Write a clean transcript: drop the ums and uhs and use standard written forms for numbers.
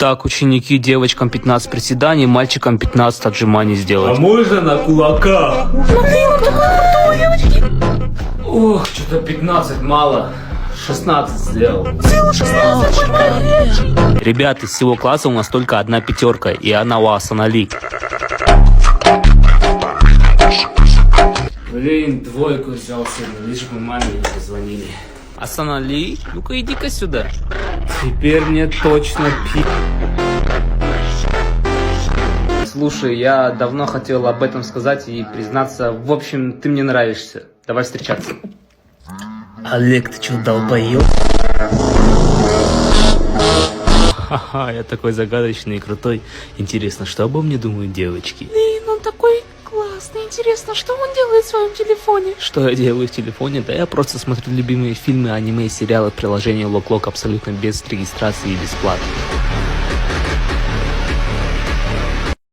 Так, ученики, девочкам 15 приседаний, мальчикам 15 отжиманий сделать. А можно на кулаках? Ох, что-то 15 мало. 16 сделал. Ребят, из всего класса у нас только одна пятерка, и она у Асанали. Блин, двойку взял сегодня, лишь бы маме не позвонили. Асанали, ну-ка иди-ка сюда. Теперь мне точно Слушай, я давно хотел об этом сказать и признаться. В общем, ты мне нравишься. Давай встречаться. Олег, ты что, долбоёб? Ха-ха, я такой загадочный и крутой. Интересно, что обо мне думают девочки? Блин, он такой классный. Интересно, что он делает в своем телефоне? Что я делаю в телефоне? Да я просто смотрю любимые фильмы, аниме, сериалы, приложение Лок-Лок абсолютно без регистрации и бесплатно.